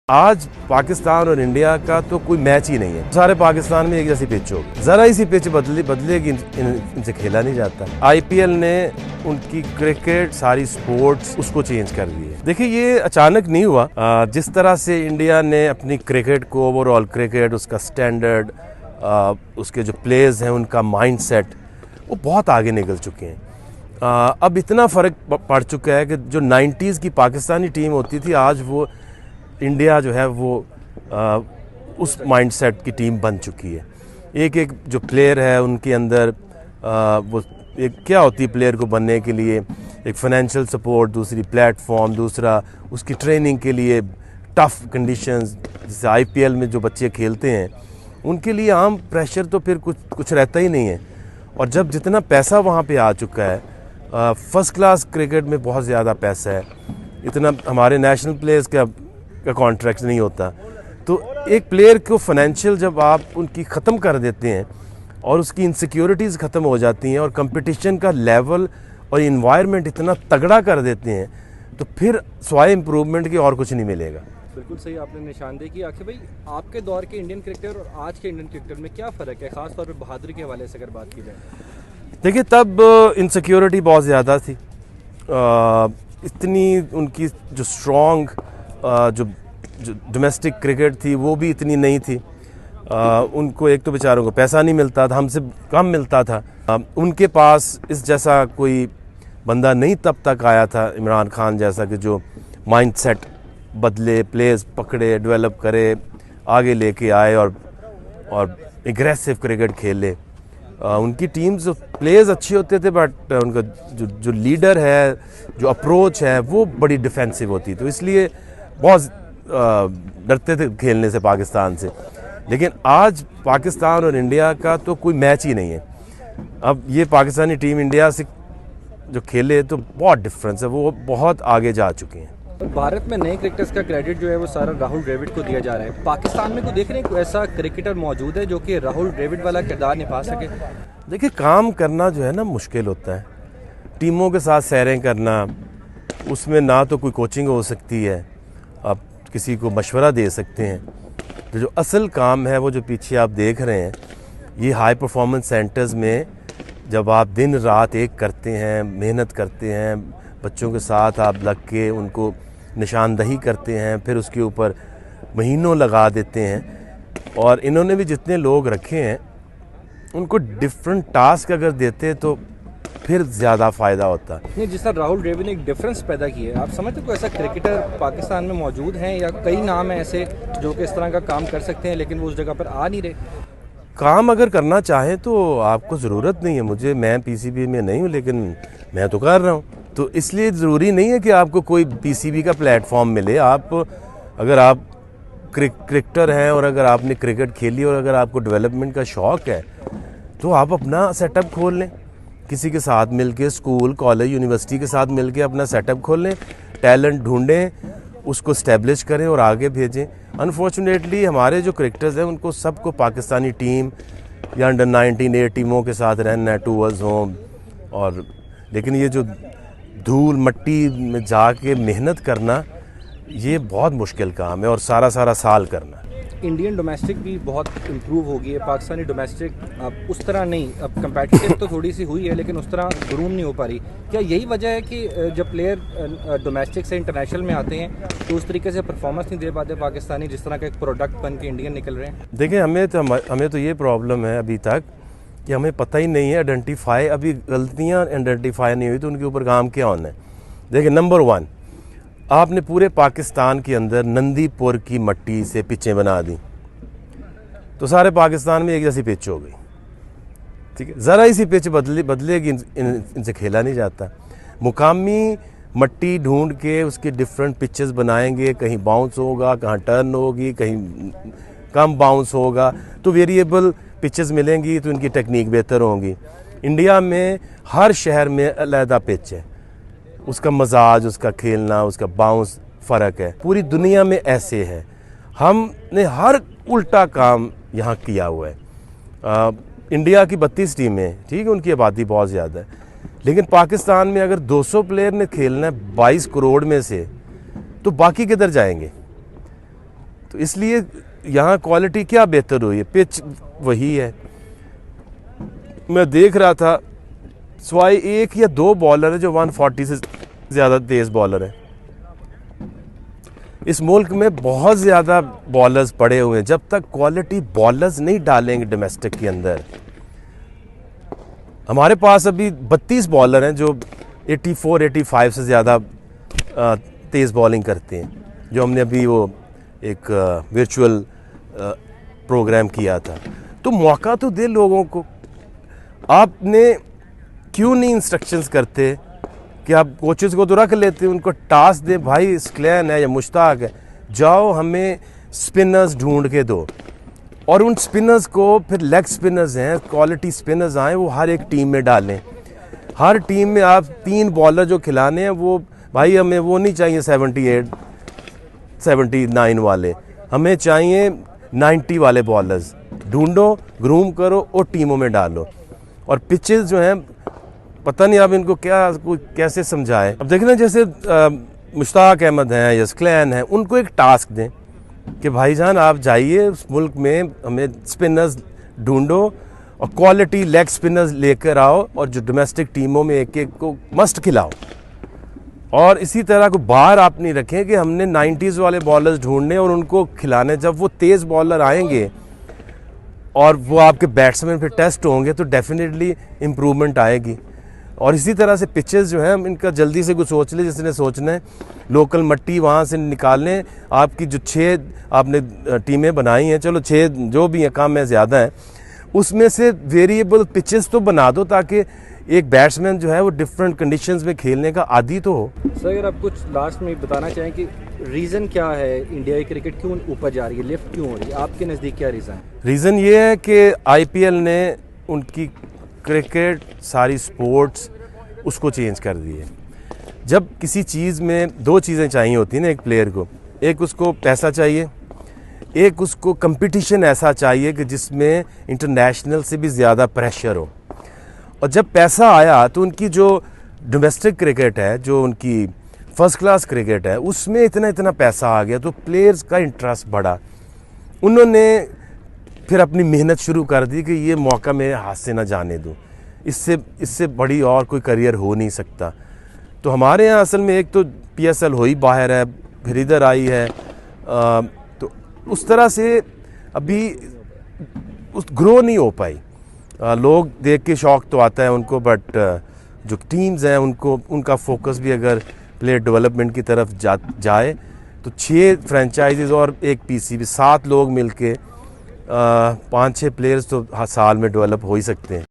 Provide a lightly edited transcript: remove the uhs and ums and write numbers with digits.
आज पाकिस्तान और इंडिया का तो कोई मैच ही नहीं है। सारे पाकिस्तान में एक जैसी पिच होगी, जरा इसी पिच बदलेगी इनसे खेला नहीं जाता। आईपीएल ने उनकी क्रिकेट सारी स्पोर्ट्स उसको चेंज कर दी है। देखिए ये अचानक नहीं हुआ। जिस तरह से इंडिया ने अपनी क्रिकेट को ओवरऑल क्रिकेट उसका स्टैंडर्ड उसके जो प्लेयर्स हैं उनका माइंडसेट वो बहुत आगे निकल चुके हैं। अब इतना फ़र्क पड़ चुका है कि जो 90s की पाकिस्तानी टीम होती थी आज वो इंडिया जो है वो उस माइंडसेट की टीम बन चुकी है। एक एक जो प्लेयर है उनके अंदर वो एक क्या होती है प्लेयर को बनने के लिए, एक फाइनेंशियल सपोर्ट, दूसरी प्लेटफॉर्म, दूसरा उसकी ट्रेनिंग के लिए टफ़ कंडीशंस। जैसे आईपीएल में जो बच्चे खेलते हैं उनके लिए आम प्रेशर तो फिर कुछ रहता ही नहीं है। और जब जितना पैसा वहाँ पे आ चुका है, फर्स्ट क्लास क्रिकेट में बहुत ज़्यादा पैसा है, इतना हमारे नेशनल प्लेयर्स का कॉन्ट्रैक्ट नहीं होता। तो एक प्लेयर को फाइनेंशियल जब आप उनकी ख़त्म कर देते हैं और उसकी इनसिक्योरिटीज़ ख़त्म हो जाती हैं और कंपटीशन का लेवल और इन्वायरमेंट इतना तगड़ा कर देते हैं तो फिर स्वाय इम्प्रूवमेंट की और कुछ नहीं मिलेगा। बिल्कुल सही आपने निशानदेही की। आखिर भाई आपके दौर के इंडियन क्रिकेटर और आज के इंडियन क्रिकेटर में क्या फ़र्क है, ख़ास तौर पर बहादुरी के हवाले से अगर बात की जाए? देखिए तब इनसिक्योरिटी बहुत ज़्यादा थी। इतनी उनकी जो स्ट्रॉन्ग जो डोमेस्टिक क्रिकेट थी वो भी इतनी नहीं थी। उनको एक तो बेचारों को पैसा नहीं मिलता था, हमसे कम मिलता था। उनके पास इस जैसा कोई बंदा नहीं तब तक आया था, इमरान खान जैसा, कि जो माइंडसेट बदले, प्लेयर्स पकड़े, डेवलप करे, आगे लेके आए और एग्रेसिव क्रिकेट खेले। उनकी टीम्स प्लेयर्स अच्छे होते थे बट उनका जो लीडर है, जो अप्रोच है वो बड़ी डिफेंसिव होती। तो इसलिए बहुत डरते थे खेलने से पाकिस्तान से। लेकिन आज पाकिस्तान और इंडिया का तो कोई मैच ही नहीं है। अब ये पाकिस्तानी टीम इंडिया से जो खेले तो बहुत डिफरेंस है, वो बहुत आगे जा चुके हैं। भारत में नए क्रिकेटर्स का क्रेडिट जो है वो सारा राहुल द्रविड़ को दिया जा रहा है। पाकिस्तान में को देख रहे हैं कोई ऐसा क्रिकेटर मौजूद है जो कि राहुल द्रविड़ वाला किरदार निभा सके? देखिए काम करना जो है ना मुश्किल होता है। टीमों के साथ सैरें करना, उसमें ना तो कोई कोचिंग हो सकती है, आप किसी को मशवरा दे सकते हैं। तो जो असल काम है वो जो पीछे आप देख रहे हैं, ये हाई परफॉर्मेंस सेंटर्स में जब आप दिन रात एक करते हैं, मेहनत करते हैं, बच्चों के साथ आप लग के उनको निशानदही करते हैं, फिर उसके ऊपर महीनों लगा देते हैं। और इन्होंने भी जितने लोग रखे हैं उनको डिफरेंट टास्क अगर देते तो फिर ज़्यादा फ़ायदा होता। नहीं, जिस तरह राहुल द्रविड़ ने एक डिफरेंस पैदा की है, आप समझते कोई ऐसा क्रिकेटर पाकिस्तान में मौजूद हैं या कई नाम हैं ऐसे जो कि इस तरह का काम कर सकते हैं लेकिन वो उस जगह पर आ नहीं रहे? काम अगर करना चाहें तो आपको ज़रूरत नहीं है मुझे, मैं पीसीबी में नहीं हूँ लेकिन मैं तो कर रहा हूँ। तो इसलिए ज़रूरी नहीं है कि आपको कोई पीसीबी का प्लेटफॉर्म मिले। आप अगर आप क्रिकेटर हैं और अगर आपने क्रिकेट खेली और अगर आपको डेवलपमेंट का शौक़ है तो आप अपना सेटअप खोल लें, किसी के साथ मिलके, स्कूल, कॉलेज, यूनिवर्सिटी के साथ मिलके अपना सेटअप खोल लें, टैलेंट ढूंढें, उसको स्टैब्लिश करें और आगे भेजें। अनफॉर्चुनेटली हमारे जो क्रिकेटर्स हैं उनको सबको पाकिस्तानी टीम या अंडर 19 8 टीमों के साथ रहना है, टूर्स हों। और लेकिन ये जो धूल मट्टी में जाके मेहनत करना ये बहुत मुश्किल काम है और सारा साल करना। इंडियन डोमेस्टिक भी बहुत इम्प्रूव हो गई है, पाकिस्तानी डोमेस्टिक अब उस तरह नहीं, अब कंपेटिटिव तो थोड़ी सी हुई है लेकिन उस तरह ग्रूम नहीं हो पा रही। क्या यही वजह है कि जब प्लेयर डोमेस्टिक से इंटरनेशनल में आते हैं तो उस तरीके से परफॉर्मेंस नहीं दे पाते पाकिस्तानी, जिस तरह का एक प्रोडक्ट बन के इंडियन निकल रहे हैं? देखिए हमें तो ये प्रॉब्लम है अभी तक कि हमें पता ही नहीं है आइडेंटिफाई, अभी गलतियाँ आइडेंटिफाई नहीं हुई तो उनके ऊपर काम क्या होना है। देखिए नंबर 1, आपने पूरे पाकिस्तान के अंदर नंदीपुर की मट्टी से पिचें बना दी तो सारे पाकिस्तान में एक जैसी पिच हो गई। ठीक है, ज़रा इसी पिच बदलेगी इनसे खेला नहीं जाता। मुकामी मट्टी ढूंढ के उसके डिफरेंट पिचेस बनाएंगे, कहीं बाउंस होगा, कहाँ टर्न होगी, कहीं कम बाउंस होगा, तो वेरिएबल पिचेस मिलेंगी तो इनकी टेक्निक बेहतर होगी। इंडिया में हर शहर में अलहदा पिच है, उसका मजाज, उसका खेलना, उसका बाउंस फ़र्क है। पूरी दुनिया में ऐसे है, हमने हर उल्टा काम यहाँ किया हुआ है। इंडिया की 32 टीमें, ठीक है, उनकी आबादी बहुत ज़्यादा है, लेकिन पाकिस्तान में अगर 200 प्लेयर ने खेलना है 22 करोड़ में से तो बाकी किधर जाएंगे? तो इसलिए यहाँ क्वालिटी क्या बेहतर हुई है, पिच वही है। मैं देख रहा था स्वाई 1 या 2 बॉलर है जो 140 से ज़्यादा तेज़ बॉलर है। इस मुल्क में बहुत ज़्यादा बॉलर्स पड़े हुए हैं। जब तक क्वालिटी बॉलर्स नहीं डालेंगे डोमेस्टिक के अंदर, हमारे पास अभी 32 बॉलर हैं जो 84-85 से ज़्यादा तेज़ बॉलिंग करते हैं, जो हमने अभी वो एक वर्चुअल प्रोग्राम किया था। तो मौका तो दे लोगों को। आपने क्यों नहीं इंस्ट्रक्शंस करते कि आप कोचेस को तो रख लेते, उनको टास्क दें, भाई स्क्लैन है या मुश्ताक है, जाओ हमें स्पिनर्स ढूंढ के दो, और उन स्पिनर्स को फिर लेग स्पिनर्स हैं, क्वालिटी स्पिनर्स आए, वो हर एक टीम में डालें। हर टीम में आप 3 बॉलर जो खिलाने हैं, वो भाई हमें वो नहीं चाहिए 78-79 वाले, हमें चाहिए 90 वाले बॉलर्स। ढूंढो, ग्रूम करो और टीमों में डालो। और पिचेस जो हैं, पता नहीं आप इनको कैसे समझाएं। अब देखना, जैसे मुश्ताक अहमद हैं या स्क्लैन हैं, उनको एक टास्क दें कि भाईजान आप जाइए उस मुल्क में, हमें स्पिनर्स ढूंढो और क्वालिटी लेग स्पिनर्स लेकर आओ, और जो डोमेस्टिक टीमों में एक एक को मस्ट खिलाओ। और इसी तरह को बाहर आप नहीं रखें कि हमने 90s वाले बॉलर्स ढूंढने और उनको खिलाने। जब वो तेज़ बॉलर आएंगे और वो आपके बैट्समैन पे टेस्ट होंगे तो डेफिनेटली इम्प्रूवमेंट आएगी। और इसी तरह से पिचेस जो हैं, इनका जल्दी से कुछ सोच ले, जिसने सोचना है लोकल मट्टी वहाँ से निकालने। आपकी जो 6 आपने टीमें बनाई हैं, चलो 6 जो भी हैं, कम है ज़्यादा है, उसमें से वेरिएबल पिचेस तो बना दो ताकि एक बैट्समैन जो है वो डिफरेंट कंडीशंस में खेलने का आदी तो हो। सर, अगर आप कुछ लास्ट में बताना चाहें कि रीज़न क्या है, इंडिया की क्रिकेट क्यों ऊपर जा रही है, लिफ्ट क्यों हो रही है, आपके नज़दीक क्या रीज़न है? रीज़न ये है कि आईपीएल ने उनकी क्रिकेट सारी स्पोर्ट्स उसको चेंज कर दी है। जब किसी चीज़ में 2 चीज़ें चाहिए होती हैं ना एक प्लेयर को, एक उसको पैसा चाहिए, एक उसको कंपटीशन ऐसा चाहिए कि जिसमें इंटरनेशनल से भी ज़्यादा प्रेशर हो। और जब पैसा आया तो उनकी जो डोमेस्टिक क्रिकेट है, जो उनकी फर्स्ट क्लास क्रिकेट है, उसमें इतना पैसा आ गया तो प्लेयर्स का इंटरेस्ट बढ़ा। उन्होंने फिर अपनी मेहनत शुरू कर दी कि ये मौका मेरे हाथ से ना जाने दूँ, इससे बड़ी और कोई करियर हो नहीं सकता। तो हमारे यहाँ असल में एक तो पीएसएल हो ही बाहर है, फिर इधर आई है, तो उस तरह से अभी उस ग्रो नहीं हो पाई। लोग देख के शौक तो आता है उनको, बट जो टीम्स हैं उनको, उनका फोकस भी अगर प्लेयर डेवलपमेंट की तरफ जाए तो 6 फ्रेंचाइजीज और एक पीसीबी, 7 लोग मिलके 5-6 प्लेयर्स तो साल में डेवलप हो ही सकते हैं।